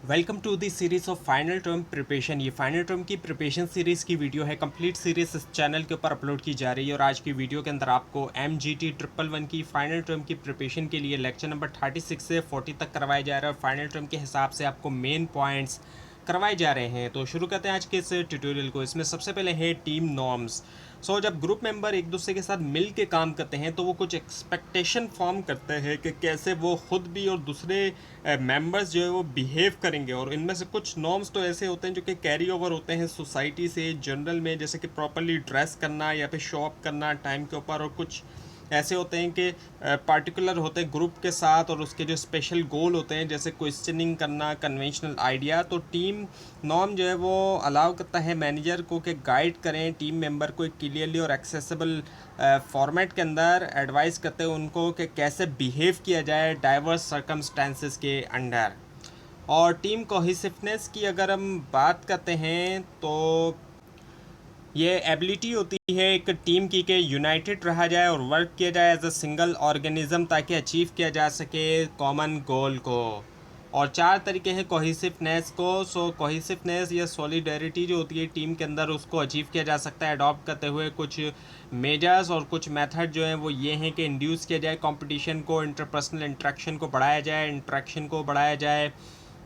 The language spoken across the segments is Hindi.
Welcome to the series of final term preparation. ये फाइनल टर्म की प्रिपरेशन सीरीज़ की वीडियो है। कंप्लीट सीरीज़ इस चैनल के ऊपर अपलोड की जा रही है और आज की वीडियो के अंदर आपको MGT 111 की फाइनल टर्म की प्रिपरेशन के लिए लेक्चर नंबर 36 से 40 तक करवाया जा रहा है और फाइनल टर्म के हिसाब से आपको मेन पॉइंट्स करवाए जा रहे हैं। तो शुरू करते हैं आज के इस ट्यूटोरियल को। इसमें सबसे पहले है टीम नॉर्म्स। जब ग्रुप मेंबर एक दूसरे के साथ मिल के काम करते हैं तो वो कुछ एक्सपेक्टेशन फॉर्म करते हैं कि कैसे वो खुद भी और दूसरे मेंबर्स जो है वो बिहेव करेंगे। और इनमें से कुछ नॉर्म्स तो ऐसे होते हैं जो कि कैरी ओवर होते हैं सोसाइटी से जनरल में, जैसे कि प्रॉपरली ड्रेस करना या फिर शो अप करना टाइम के ऊपर। और कुछ ऐसे होते हैं कि पार्टिकुलर होते हैं ग्रुप के साथ और उसके जो स्पेशल गोल होते हैं, जैसे क्वेश्चनिंग करना, कन्वेंशनल आइडिया। तो टीम नॉर्म जो है वो अलाउ करता है मैनेजर को कि गाइड करें टीम मेंबर को एक क्लियरली और एक्सेसिबल फॉर्मेट के अंदर एडवाइस करते हैं उनको कि कैसे बिहेव किया जाए डाइवर्स सर्कमस्टेंसेस के अंडर। और टीम कोहेसिवनेस की अगर हम बात करते हैं तो ये एबिलिटी होती है एक टीम की कि यूनाइटेड रहा जाए और वर्क किया जाए एज अ सिंगल ऑर्गेनिज्म ताकि अचीव किया जा सके कॉमन गोल को। और चार तरीके हैं कोहेसिवनेस को। कोहेसिवनेस या सॉलिडेरिटी जो होती है टीम के अंदर, उसको अचीव किया जा सकता है अडॉप्ट करते हुए कुछ मेजर्स और कुछ मेथड जो हैं वो ये हैं कि इंड्यूस किया जाए कंपटीशन को, इंटरपर्सनल इंट्रैक्शन को बढ़ाया जाए, इंट्रैक्शन को बढ़ाया जाए,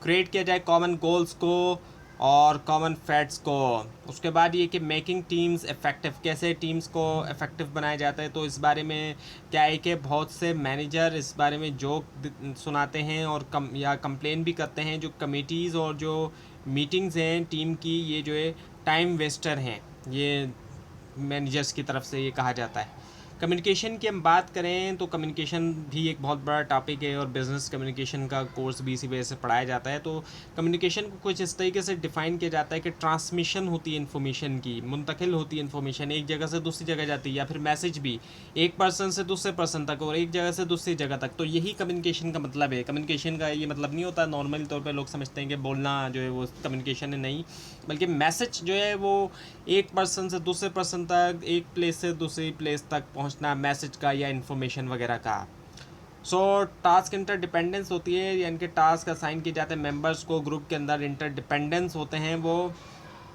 क्रिएट किया जाए कॉमन गोल्स को और कॉमन फैट्स को। उसके बाद ये कि मेकिंग टीम्स इफ़ेक्टिव, कैसे टीम्स को इफ़ेक्टिव बनाया जाता है। तो इस बारे में क्या है कि बहुत से मैनेजर इस बारे में जोक सुनाते हैं और या कंप्लेन भी करते हैं। जो कमिटीज़ और जो मीटिंग्स हैं टीम की, ये जो है टाइम वेस्टर हैं, ये मैनेजर्स की तरफ से ये कहा जाता है। कम्युनिकेशन की हम बात करें तो कम्युनिकेशन भी एक बहुत बड़ा टॉपिक है और बिज़नेस कम्युनिकेशन का कोर्स भी इसी वजह से पढ़ाया जाता है। तो कम्युनिकेशन को कुछ इस तरीके से डिफ़ाइन किया जाता है कि ट्रांसमिशन होती है इन्फॉर्मेशन की, मुंतकिल होती है इन्फॉर्मेशन, एक जगह से दूसरी जगह जाती है, या फिर मैसेज भी एक पर्सन से दूसरे पर्सन तक और एक जगह से दूसरी जगह तक। तो यही कम्युनिकेशन का मतलब है। कम्युनिकेशन का ये मतलब नहीं होता नॉर्मली तौर पर लोग समझते हैं कि बोलना जो है वो कम्युनिकेशन है, नहीं, बल्कि मैसेज जो है वो एक पर्सन से दूसरे पर्सन तक, एक प्लेस से दूसरी प्लेस तक पहुंचना मैसेज का या इन्फॉर्मेशन वगैरह का। टास्क इंटरडिपेंडेंस होती है, यानी कि टास्क असाइन किए जाते हैं मेंबर्स को ग्रुप के अंदर, इंटरडिपेंडेंस होते हैं वो।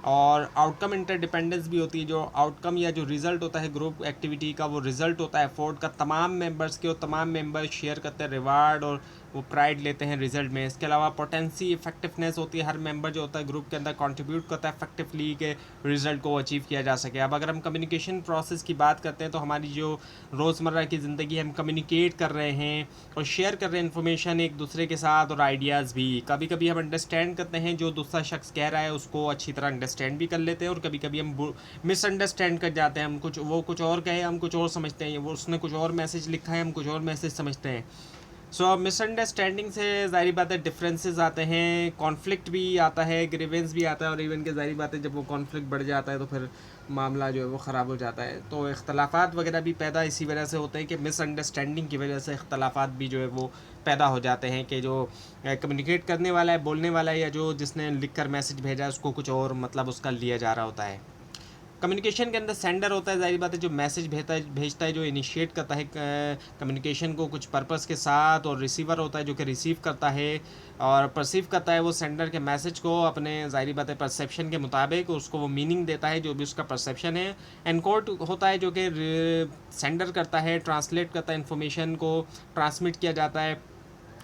और आउटकम इंटरडिपेंडेंस भी होती है। जो आउटकम या जो रिज़ल्ट होता है ग्रुप एक्टिविटी का, वो रिज़ल्ट होता है एफर्ट का तमाम मेंबर्स के, और तमाम मेंबर्स शेयर करते हैं रिवार्ड और वो प्राइड लेते हैं रिजल्ट में। इसके अलावा पोटेंसी इफेक्टिवनेस होती है, हर मेंबर जो होता है ग्रुप के अंदर कंट्रीब्यूट करता है इफेक्टिवली के रिजल्ट को अचीव किया जा सके। अब अगर हम कम्युनिकेशन प्रोसेस की बात करते हैं तो हमारी जो रोज़मर्रा की ज़िंदगी, हम कम्युनिकेट कर रहे हैं और शेयर कर रहे हैं इन्फॉर्मेशन एक दूसरे के साथ और आइडियाज़ भी। कभी कभी हम अंडरस्टैंड करते हैं जो दूसरा शख्स कह रहा है उसको अच्छी तरह अंडरस्टैंड भी कर लेते हैं, और कभी कभी हम मिसअंडरस्टैंड कर जाते हैं। हम कुछ, वो कुछ और कहे, हम कुछ और समझते हैं, वो उसने कुछ और मैसेज लिखा है, हम कुछ और मैसेज समझते हैं। मिसअंडरस्टैंडिंग से ज़ाहिर बात है डिफरेंसेस आते हैं, कॉन्फ्लिक्ट भी आता है, ग्रीवेंस भी आता है, और इवन के ज़ाहिर बात है जब वो कॉन्फ्लिक्ट बढ़ जाता है तो फिर मामला जो है वो ख़राब हो जाता है। तो इख्तलाफात वगैरह भी पैदा इसी वजह से होते हैं कि मिसअंडरस्टैंडिंग की वजह से इख्तलाफात भी जो है वो पैदा हो जाते हैं कि जो कम्युनिकेट करने वाला है, बोलने वाला है, या जो जिसने लिख कर मैसेज भेजा है उसको कुछ और मतलब उसका लिया जा रहा होता है। कम्युनिकेशन के अंदर सेंडर होता है, जाहिर बात है जो मैसेज भेजता है जो इनिशिएट करता है कम्युनिकेशन को कुछ पर्पस के साथ, और रिसीवर होता है जो कि रिसीव करता है और परसीव करता है वो सेंडर के मैसेज को अपने, जाहिर बात है परसेप्शन के मुताबिक उसको वो मीनिंग देता है जो भी उसका परसेप्शन है। एनकोड होता है जो कि सेंडर करता है, ट्रांसलेट करता है इन्फॉर्मेशन को, ट्रांसमिट किया जाता है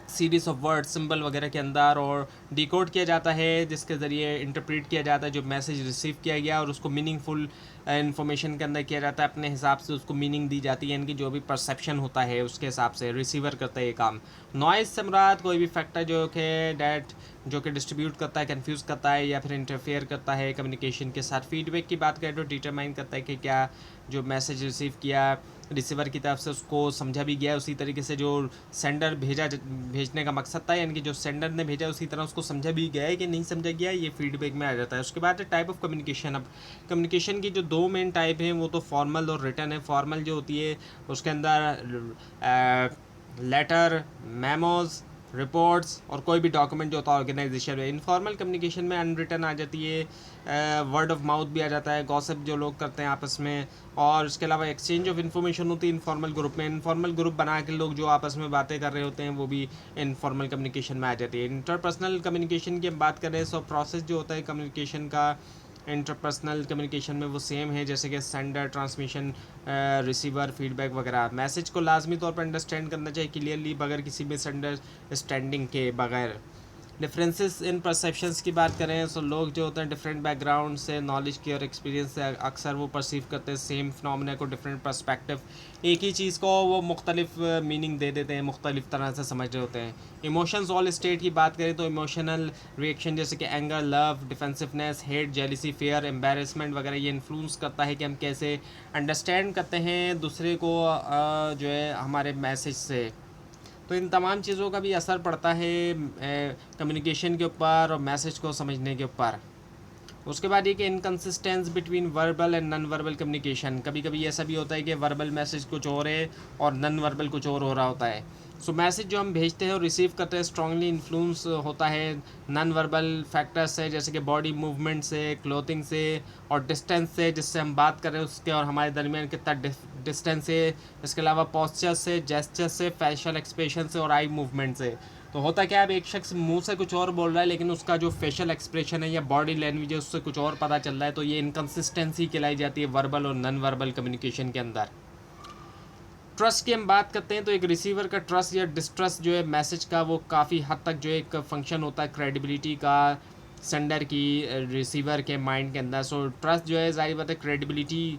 सीरीज़ ऑफ वर्ड सिंबल वगैरह के अंदर, और डिकोड किया जाता है जिसके ज़रिए इंटरप्रेट किया जाता है जो मैसेज रिसीव किया गया, और उसको मीनिंगफुल इन्फॉर्मेशन के अंदर किया जाता है, अपने हिसाब से उसको मीनिंग दी जाती है, यानी कि जो भी परसेप्शन होता है उसके हिसाब से रिसीवर करता है ये काम। नॉइज़ से मुराद कोई भी फैक्टर जो कि डैट जो कि डिस्ट्रीब्यूट करता है, कंफ्यूज करता है या फिर इंटरफेयर करता है कम्युनिकेशन के साथ। फीडबैक की बात करें तो डिटरमाइन करता है कि क्या जो मैसेज रिसीव किया रिसीवर की तरफ से उसको समझा भी गया उसी तरीके से जो सेंडर भेजने का मकसद था, यानी कि जो सेंडर ने भेजा उसी तरह उसको समझा भी गया है कि नहीं समझा गया, ये फीडबैक में आ जाता है। उसके बाद टाइप ऑफ कम्युनिकेशन। अब कम्युनिकेशन की जो दो मेन टाइप हैं वो तो फॉर्मल और रिटन है। फॉर्मल जो होती है उसके अंदर लेटर, मेमोज रिपोर्ट्स और कोई भी डॉक्यूमेंट जो होता है ऑर्गेनाइजेशन में। इनफॉर्मल कम्युनिकेशन में अनरिटन आ जाती है, वर्ड ऑफ माउथ भी आ जाता है, गॉसिप जो लोग करते हैं आपस में, और इसके अलावा एक्सचेंज ऑफ इन्फॉर्मेशन होती है इनफॉर्मल ग्रुप में। इनफॉर्मल ग्रुप बना के लोग जो आपस में बातें कर रहे होते हैं वो भी इनफॉर्मल कम्युनिकेशन में आ जाती है। इंटरपर्सनल कम्युनिकेशन की हम बात करें, सो प्रोसेस जो होता है कम्युनिकेशन का इंटरपर्सनल कम्युनिकेशन में वो सेम है जैसे कि सेंडर, ट्रांसमिशन, रिसीवर, फीडबैक वगैरह। मैसेज को लाजमी तौर पर अंडरस्टैंड करना चाहिए क्लियरली, बगैर किसी मिसअंडरस्टैंडिंग के बगैर। डिफरेंसेस इन परसेप्शंस की बात करें तो लोग जो होते हैं डिफरेंट बैकग्राउंड से, नॉलेज की और एक्सपीरियंस से अक्सर वो परसीव करते हैं सेम फिनोमेना को डिफरेंट पर्सपेक्टिव, एक ही चीज़ को वो मुख्तलिफ मीनिंग दे देते हैं, मुख्तलिफ तरह से समझ रहे होते हैं। इमोशंस ऑल स्टेट की बात करें तो इमोशनल रिएक्शन जैसे कि anger, love, defensiveness, hate, jealousy, fair, embarrassment वगैरह ये इन्फ्लुएंस करता है कि हम कैसे अंडरस्टैंड करते हैं दूसरे को जो है हमारे मैसेज से। तो इन तमाम चीज़ों का भी असर पड़ता है कम्युनिकेशन के ऊपर और मैसेज को समझने के ऊपर। उसके बाद ये कि inconsistence between verbal and non verbal communication. कभी कभी ऐसा भी होता है कि वर्बल मैसेज कुछ और है और नॉन वर्बल कुछ और हो रहा होता है। सो मैसेज जो हम भेजते हैं और रिसीव करते हैं स्ट्रांगली इन्फ्लुएंस होता है नॉन वर्बल फैक्टर्स से, जैसे कि बॉडी मूवमेंट से, क्लोथिंग से और डिस्टेंस से जिससे हम बात कर रहे हैं उसके और हमारे दरमियान कितना डिस्टेंस है। इसके अलावा पॉस्चर से, जेस्चर से, फेशियल एक्सप्रेशन से और आई मूवमेंट से। तो होता क्या है, अब एक शख्स मुंह से कुछ और बोल रहा है लेकिन उसका जो फेशियल एक्सप्रेशन है या बॉडी लैंग्वेज है उससे कुछ और पता चल रहा है, तो ये इनकन्सिस्टेंसी कहलाई जाती है वर्बल और नॉन वर्बल कम्युनिकेशन के अंदर। ट्रस्ट की हम बात करते हैं तो एक रिसीवर का ट्रस्ट या डिस्ट्रस्ट जो है मैसेज का वो काफ़ी हद तक जो एक फंक्शन होता है क्रेडिबिलिटी का सेंडर की रिसीवर के माइंड के अंदर। सो ट्रस्ट जो है जाहिर बात है क्रेडिबिलिटी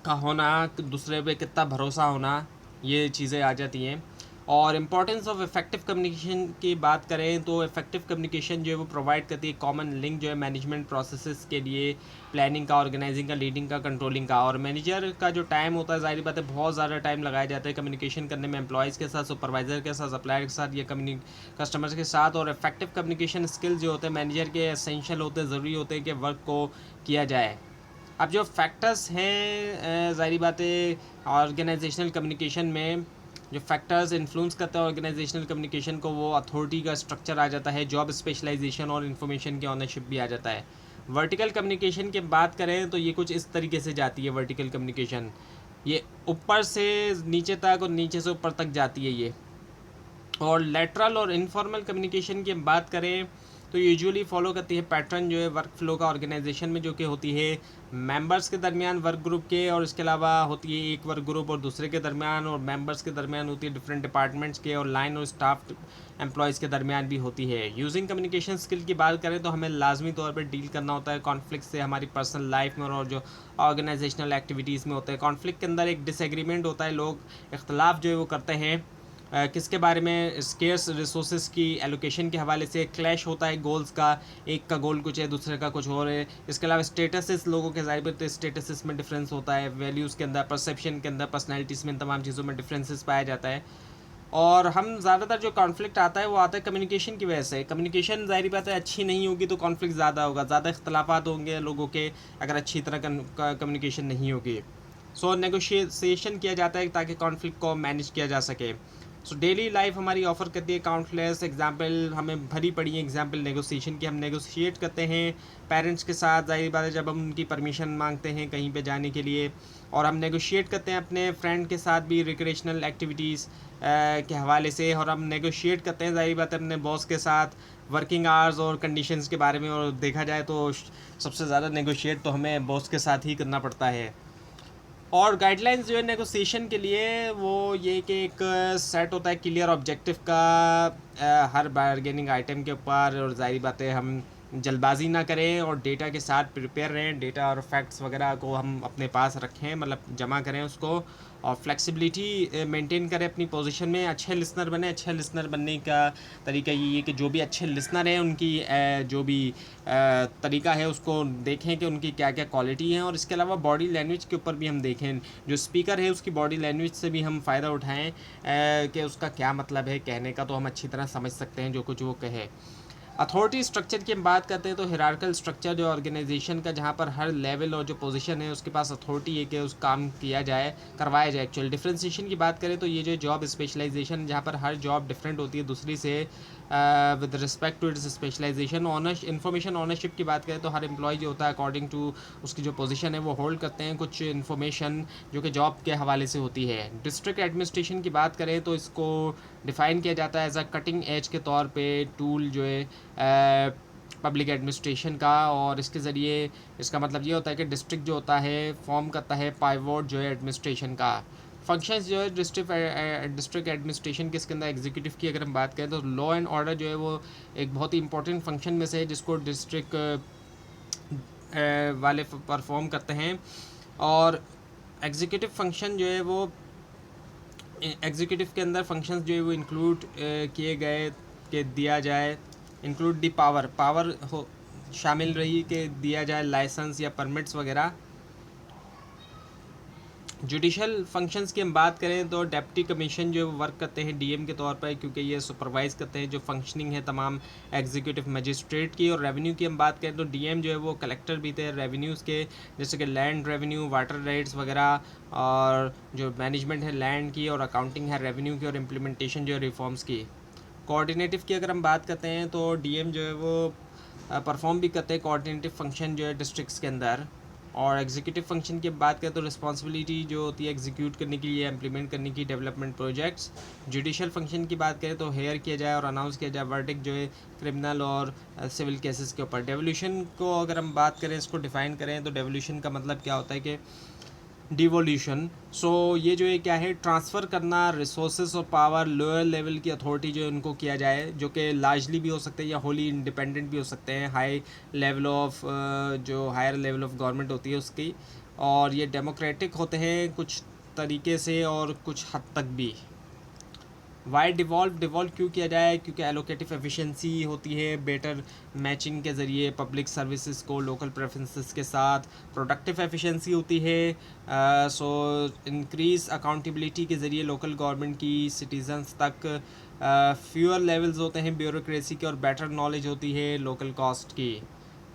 का होना, दूसरे पे कितना भरोसा होना, ये चीज़ें आ जाती हैं। और इम्पॉर्टेंस ऑफ इफेक्टिव कम्युनिकेशन की बात करें तो इफेक्टिव कम्युनिकेशन जो है वो प्रोवाइड करती है कॉमन लिंक जो है मैनेजमेंट प्रोसेसेस के लिए, प्लानिंग का, ऑर्गेनाइजिंग का, लीडिंग का, कंट्रोलिंग का। और मैनेजर का जो टाइम होता है जाहिर बात है बहुत ज़्यादा टाइम लगाया जाता है कम्युनिकेशन करने में, एम्प्लॉयज़ के साथ, सुपरवाइज़र के साथ, सप्लायर के साथ या कस्टमर्स के साथ। और इफेक्टिव कम्युनिकेशन स्किल्स जो होते हैं मैनेजर के एसेंशियल होते हैं, ज़रूरी होते हैं कि वर्क को किया जाए। अब जो फैक्टर्स हैं ज़ाहिर बात है ऑर्गेनाइजेशनल कम्युनिकेशन में जो फैक्टर्स इन्फ्लुएंस करते हैं ऑर्गेनाइजेशनल कम्युनिकेशन को, वो अथॉरिटी का स्ट्रक्चर आ जाता है, जॉब स्पेशलाइजेशन और इन्फॉर्मेशन की ऑनरशिप भी आ जाता है। वर्टिकल कम्युनिकेशन की बात करें तो ये कुछ इस तरीके से जाती है वर्टिकल कम्युनिकेशन, ये ऊपर से नीचे तक और नीचे से ऊपर तक जाती है ये। और लेटरल और इनफॉर्मल कम्युनिकेशन की हम बात करें तो यूजुअली फॉलो करती है पैटर्न जो है वर्क फ्लो का ऑर्गेनाइजेशन में, जो कि होती है मेंबर्स के दरमियान वर्क ग्रुप के, और इसके अलावा होती है एक वर्क ग्रुप और दूसरे के दरमियान, और मेंबर्स के दरमियान होती है डिफरेंट डिपार्टमेंट्स के, और लाइन और स्टाफ एम्प्लॉयज़ के दरमियान भी होती है। यूजिंग कम्युनिकेशन स्किल की बात करें तो हमें लाजमी तौर पर डील करना होता है कॉन्फ्लिक्ट से हमारी पर्सनल लाइफ में और जो ऑर्गेनाइजेशनल एक्टिविटीज़ में होते हैं। कॉन्फ्लिक्ट के अंदर एक डिसएग्रीमेंट होता है, लोग इख्तलाफ जो है वो करते हैं किसके बारे में, स्केर्स रिसोर्सेज की एलोकेशन के हवाले से। क्लैश होता है गोल्स का, एक का गोल कुछ है दूसरे का कुछ और है। इसके अलावा स्टेटसेस लोगों के ज़ाहिर तो स्टेटसेस में डिफरेंस होता है, वैल्यूज़ के अंदर, परसेप्शन के अंदर, पर्सनैलिटीज़ में, तमाम चीज़ों में डिफरेंसेस पाया जाता है। और हम ज़्यादातर जो कॉन्फ्लिक्ट आता है वो आता है कम्युनिकेशन की वजह से। कम्युनिकेशन ज़ाहिर बात है अच्छी नहीं होगी तो कॉन्फ्लिक्ट ज़्यादा होगा, ज़्यादा इख्तलाफात होंगे लोगों के अगर अच्छी तरह कम्युनिकेशन नहीं होगी। सो नेगोशिएशन किया जाता है ताकि कॉन्फ्लिक्ट को मैनेज किया जा सके। सो डेली लाइफ हमारी ऑफ़र करती है काउंटलेस एग्जांपल, हमें भरी पड़ी है एग्जांपल नेगोशिएशन की। हम नेगोशिएट करते हैं पेरेंट्स के साथ, ज़ाहिर बात है जब हम उनकी परमिशन मांगते हैं कहीं पे जाने के लिए, और हम नेगोशिएट करते हैं अपने फ्रेंड के साथ भी रिक्रिएशनल एक्टिविटीज़ के हवाले से, और हम नेगोशिएट करते हैं ज़ाहिर बात है अपने बॉस के साथ वर्किंग आवर्स और कंडीशंस के बारे में। और देखा जाए तो सबसे ज़्यादा नेगोशिएट तो हमें बॉस के साथ ही करना पड़ता है। और गाइडलाइंस जो है नेगोशिएशन के लिए वो ये कि एक सेट होता है क्लियर ऑब्जेक्टिव का हर बारगेनिंग आइटम के ऊपर, और जाहिर बात है हम जल्दबाजी ना करें और डेटा के साथ प्रिपेयर रहें, डेटा और फैक्ट्स वगैरह को हम अपने पास रखें, मतलब जमा करें उसको, और फ्लेक्सिबिलिटी मेंटेन करें अपनी पोजीशन में। अच्छे लिसनर बने, अच्छे लिसनर बनने का तरीका ये है कि जो भी अच्छे लिसनर हैं उनकी जो भी तरीका है उसको देखें कि उनकी क्या क्या क्वालिटी है, और इसके अलावा बॉडी लैंग्वेज के ऊपर भी हम देखें, जो स्पीकर है उसकी बॉडी लैंग्वेज से भी हम फ़ायदा उठाएं कि उसका क्या मतलब है कहने का, तो हम अच्छी तरह समझ सकते हैं जो कुछ वो कहे। अथॉरिटी स्ट्रक्चर की हम बात करते हैं तो हिरार्कल स्ट्रक्चर जो ऑर्गेनाइजेशन का, जहाँ पर हर लेवल और जो पोजीशन है उसके पास अथॉरिटी है कि उस काम किया जाए, करवाया जाए। एक्चुअल डिफ्रेंसिएशन की बात करें तो ये जो जॉब स्पेशलाइजेशन, जहाँ पर हर जॉब डिफरेंट होती है दूसरी से with respect to its specialization. Owner information ownership की बात करें तो हर एम्प्लॉय जो होता है अकॉर्डिंग टू उसकी जो पोजीशन है वो होल्ड करते हैं कुछ इन्फॉर्मेशन जो कि जॉब के हवाले से होती है। डिस्ट्रिक्ट एडमिनिस्ट्रेशन की बात करें तो इसको डिफ़ाइन किया जाता है एज अ कटिंग एज के तौर पे टूल जो है पब्लिक एडमिनिस्ट्रेशन का, और इसके ज़रिए इसका मतलब ये होता है कि डिस्ट्रिक्ट जो होता है फॉर्म करता है पाइवोट जो है एडमिनिस्ट्रेशन का। फंक्शंस जो है डिस्ट्रिक्ट एडमिनिस्ट्रेशन के, इसके अंदर एग्जीक्यूटिव की अगर हम बात करें तो लॉ एंड ऑर्डर जो है वो एक बहुत ही इंपॉर्टेंट फंक्शन में से है जिसको डिस्ट्रिक्ट वाले परफॉर्म करते हैं। और एग्जीक्यूटिव फंक्शन जो है वो एग्जीक्यूटिव के अंदर फंक्शंस जो है वो इंक्लूड किए गए कि दिया जाए, इंक्लूड दी पावर हो शामिल रही कि दिया जाए लाइसेंस या परमिट्स वगैरह। जुडिशल फंक्शंस की हम बात करें तो डेप्टी कमीशन जो वर्क करते हैं डीएम के तौर पर, क्योंकि ये सुपरवाइज़ करते हैं जो फंक्शनिंग है तमाम एग्जीक्यूटिव मजिस्ट्रेट की। और रेवेन्यू की हम बात करें तो डीएम जो है वो कलेक्टर भी थे रेवेन्यूज़ के, जैसे कि लैंड रेवेन्यू, वाटर राइट्स वगैरह, और जो मैनेजमेंट है लैंड की, और अकाउंटिंग है रेवेन्यू की, और इम्प्लीमेंटेशन जो है रिफॉर्म्स की। कोऑर्डिनेटिव की अगर हम बात करते हैं तो डीएम जो है वो परफॉर्म भी करते हैं कोऑर्डिनेटिव फंक्शन जो है डिस्ट्रिक्ट्स के अंदर। और एग्जीक्यूटिव फंक्शन की बात करें तो रिस्पॉन्सिबिलिटी जो होती है एग्जीक्यूट करने की या इम्प्लीमेंट करने की डेवलपमेंट प्रोजेक्ट्स। जुडिशल फंक्शन की बात करें तो हेयर किया जाए और अनाउंस किया जाए वर्डिक्ट जो है क्रिमिनल और सिविल केसेस के ऊपर। डेवोल्यूशन को अगर हम बात करें, इसको डिफ़ाइन करें तो डेवोल्यूशन का मतलब क्या होता है कि डिवोल्यूशन। सो ये जो है क्या है, ट्रांसफ़र करना रिसोर्सेज और पावर लोअर लेवल की अथॉरिटी जो है उनको किया जाए, जो कि लार्जली भी हो सकते हैं या होली इंडिपेंडेंट भी हो सकते हैं हाई लेवल ऑफ जो हायर लेवल ऑफ गवर्नमेंट होती है उसकी। और ये डेमोक्रेटिक होते हैं कुछ तरीके से और कुछ हद तक भी। वाई डिवॉल्व क्यों किया जाए, क्योंकि एलोकेटिव एफिशिएंसी होती है बेटर मैचिंग के ज़रिए पब्लिक सर्विसेज को लोकल प्रेफरेंसेस के साथ। प्रोडक्टिव एफिशिएंसी होती है सो इंक्रीज अकाउंटेबिलिटी के ज़रिए लोकल गवर्नमेंट की सिटीजन्स तक। फ्यूअर लेवल्स होते हैं ब्यूरोक्रेसी के, और बेटर नॉलेज होती है लोकल कॉस्ट की।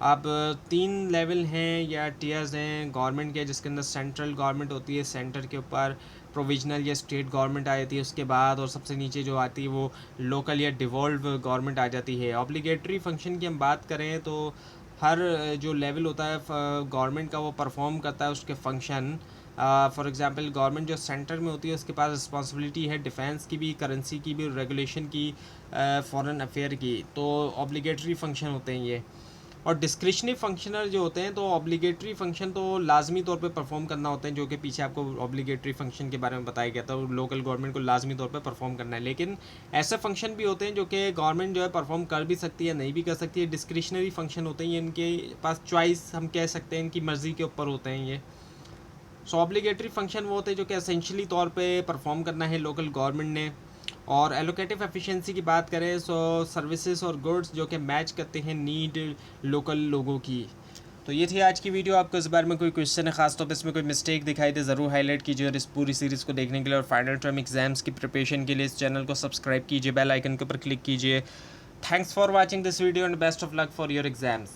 अब 3 लेवल हैं या टीयर्स हैं गवर्नमेंट के, जिसके अंदर सेंट्रल गवर्नमेंट होती है, सेंटर के ऊपर प्रोविजनल या स्टेट गवर्नमेंट आ जाती है उसके बाद, और सबसे नीचे जो आती है वो लोकल या डिवॉल्व गवर्नमेंट आ जाती है। ऑब्लिगेटरी फंक्शन की हम बात करें तो हर जो लेवल होता है गवर्नमेंट का वो परफॉर्म करता है उसके फंक्शन। फॉर एग्ज़ाम्पल गवर्नमेंट जो सेंटर में होती है उसके पास रिस्पॉन्सिबिलिटी है डिफेंस की भी, करेंसी की भी, रेगुलेशन की, फॉरेन अफेयर की। तो ऑब्लिगेटरी फंक्शन होते हैं ये। और डिस्क्रिशनरी फंक्शनर जो होते हैं तो ऑब्लिगेटरी फंक्शन तो लाजमी तौर पे परफॉर्म करना होते हैं, जो कि पीछे आपको ऑब्लिगेटरी फंक्शन के बारे में बताया गया था, लोकल गवर्नमेंट को लाजमी तौर पे परफॉर्म करना है। लेकिन ऐसे फंक्शन भी होते हैं जो कि गवर्नमेंट जो है परफॉर्म कर भी सकती है, नहीं भी कर सकती है। डिस्क्रिशनरी फंक्शन होते हैं, इनके पास चॉइस हम कह सकते हैं, इनकी मर्ज़ी के ऊपर होते हैं ये। सो ऑब्लिगेटरी फंक्शन वो होते हैं जो कि एसेंशियली तौर पे परफॉर्म करना है लोकल गवर्नमेंट ने। और एलोकेटिव एफिशिएंसी की बात करें सो सर्विसेज और गुड्स जो कि मैच करते हैं नीड लोकल लोगों की। तो ये थी आज की वीडियो। आपको इस बारे में कोई क्वेश्चन है, खास तौर पे इसमें कोई मिस्टेक दिखाई दे ज़रूर हाईलाइट कीजिए। और इस पूरी सीरीज़ को देखने के लिए और फाइनल टर्म एग्जाम्स की प्रिपरेशन के लिए इस चैनल को सब्सक्राइब कीजिए, बेल आइकन के ऊपर क्लिक कीजिए। Thanks for watching this video and best of luck for your exams.